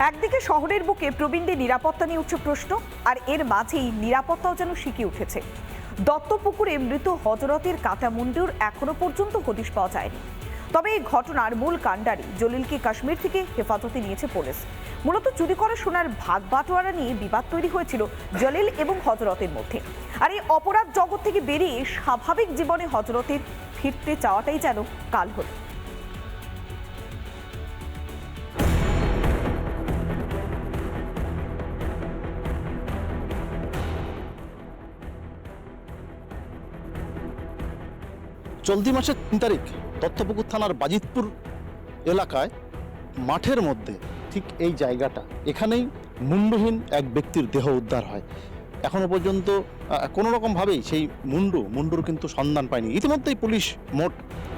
একদিকে শহরের বুকে প্রবীণদের নিরাপত্তা নিয়ে উঠছে প্রশ্ন, আর এর মাঝেই নিরাপত্তাও যেন শিখে উঠেছে। দত্তপুকুরে মৃত হজরতের কাটামুন্ডুর এখনো পর্যন্ত হদিশ পাওয়া যায়নি। তবে এই ঘটনার মূল কাণ্ডারি জলিলকে কাশ্মীর থেকে হেফাজতে নিয়েছে পুলিশ। মূলত চুরি করা সোনার ভাগ বাটোয়ারা নিয়ে বিবাদ তৈরি হয়েছিল জলিল এবং হজরতের মধ্যে। আর এই অপরাধ জগৎ থেকে বেরিয়ে স্বাভাবিক জীবনে হজরতের ফিরতে চাওয়াটাই যেন কাল হলো। চলতি মাসের ৩ তারিখ দত্তপুকুর থানার বাজিতপুর এলাকায় মাঠের মধ্যে ঠিক এই জায়গাটা, এখানেই মুন্ডুহীন এক ব্যক্তির দেহ উদ্ধার হয়। এখনো পর্যন্ত কোনো রকমভাবেই সেই মুন্ডুর কিন্তু সন্ধান পায়নি। ইতিমধ্যেই পুলিশ মোট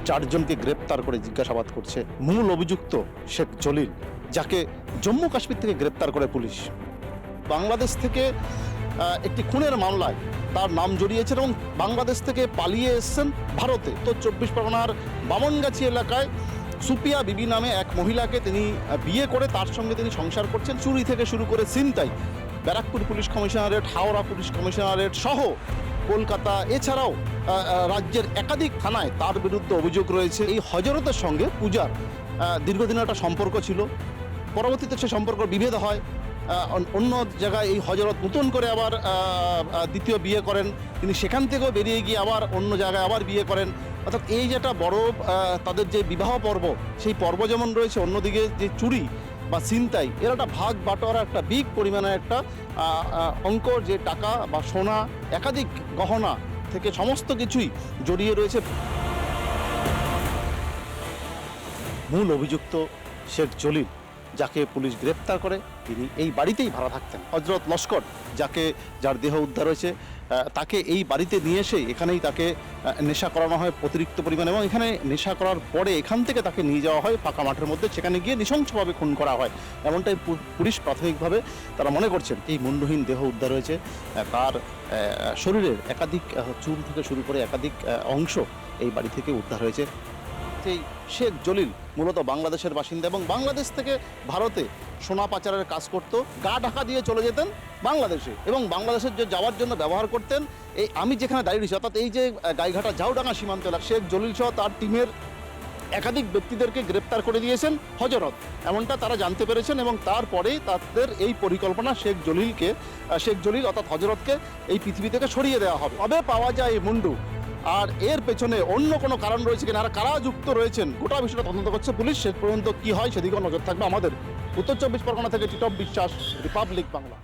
4 জনকে গ্রেপ্তার করে জিজ্ঞাসাবাদ করছে। মূল অভিযুক্ত শেখ জলিল, যাকে জম্মু কাশ্মীর থেকে গ্রেপ্তার করে পুলিশ। বাংলাদেশ থেকে একটি খুনের মামলায় তার নাম জড়িয়েছে এবং বাংলাদেশ থেকে পালিয়ে এসেছেন ভারতে। তো 24 পরগনার বামনগাছি এলাকায় সুপিয়া বিবি নামে এক মহিলাকে তিনি বিয়ে করে তার সঙ্গে তিনি সংসার করছেন। চুরি থেকে শুরু করে ছিনতাই, Barrackpore police commissionerate, Howrah police commissionerate সহ কলকাতা, এছাড়াও রাজ্যের একাধিক থানায় তার বিরুদ্ধে অভিযোগ রয়েছে। এই হজরতের সঙ্গে পূজার দীর্ঘদিনের একটা সম্পর্ক ছিল। পরবর্তীতে সে সম্পর্ক বিভেদ হয়। অন্য জায়গায় এই হজরত নতুন করে আবার দ্বিতীয় বিয়ে করেন। তিনি সেখান থেকেও বেরিয়ে গিয়ে আবার অন্য জায়গায় আবার বিয়ে করেন। অর্থাৎ এই যেটা বড় তাদের যে বিবাহ পর্ব, সেই পর্ব যেমন রয়েছে, অন্যদিকে যে চুরি বা ছিনতাই, এর একটা ভাগ বাটোয়ারা, একটা বিগ পরিমাণে একটা অঙ্ক, যে টাকা বা সোনা, একাধিক গহনা থেকে সমস্ত কিছুই জড়িয়ে রয়েছে। মূল অভিযুক্ত শেখ জলিল, যাকে পুলিশ গ্রেপ্তার করে, তিনি এই বাড়িতেই ভাড়া থাকতেন। হজরত লস্কর, যার দেহ উদ্ধার হয়েছে, তাকে এই বাড়িতে নিয়ে এসে এখানেই তাকে নেশা করানো হয় অতিরিক্ত পরিমাণে, এবং এখানে নেশা করার পরে এখান থেকে তাকে নিয়ে যাওয়া হয় ফাঁকা মাঠের মধ্যে, সেখানে গিয়ে নৃশংসভাবে খুন করা হয়। এমনটাই পুলিশ প্রাথমিকভাবে তারা মনে করছেন। এই মুন্ডহীন দেহ উদ্ধার হয়েছে, তার শরীরের একাধিক চুল থেকে শুরু করে একাধিক অংশ এই বাড়ি থেকে উদ্ধার হয়েছে। এই শেখ জলিল মূলত বাংলাদেশের বাসিন্দা এবং বাংলাদেশ থেকে ভারতে সোনা পাচারের কাজ করত। গা ঢাকা দিয়ে চলে যেতেন বাংলাদেশে, এবং বাংলাদেশের যে যাওয়ার জন্য ব্যবহার করতেন এই আমি যেখানে দাঁড়িয়ে রয়েছি, অর্থাৎ এই যে গাইঘাটা ঝাউডাঙ্গা সীমান্ত এলাকা, শেখ জলিল সহ তার টিমের একাধিক ব্যক্তিদেরকে গ্রেপ্তার করে দিয়েছেন হজরত, এমনটা তারা জানতে পেরেছেন। এবং তারপরেই তাদের এই পরিকল্পনা, শেখ জলিল অর্থাৎ হজরতকে এই পৃথিবী থেকে সরিয়ে দেওয়া হবে। কবে পাওয়া যায় এই মুন্ডু, আর এর পেছনে অন্য কোনো কারণ রয়েছে কিনা, আর কারা যুক্ত রয়েছেন, গোটা বিষয়টা তদন্ত করছে পুলিশ। শেষ পর্যন্ত কি হয় সেদিকেও নজর থাকবে আমাদের। উত্তর 24 পরগনা থেকে টিটপ বিশ্বাস, রিপাবলিক বাংলা।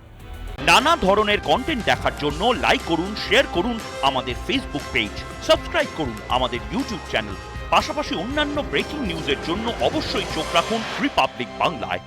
নানা ধরনের কন্টেন্ট দেখার জন্য লাইক করুন, শেয়ার করুন আমাদের ফেসবুক পেজ, সাবস্ক্রাইব করুন আমাদের ইউটিউব চ্যানেল। পাশাপাশি অন্যান্য ব্রেকিং নিউজের জন্য অবশ্যই চোখ রাখুন রিপাবলিক বাংলায়।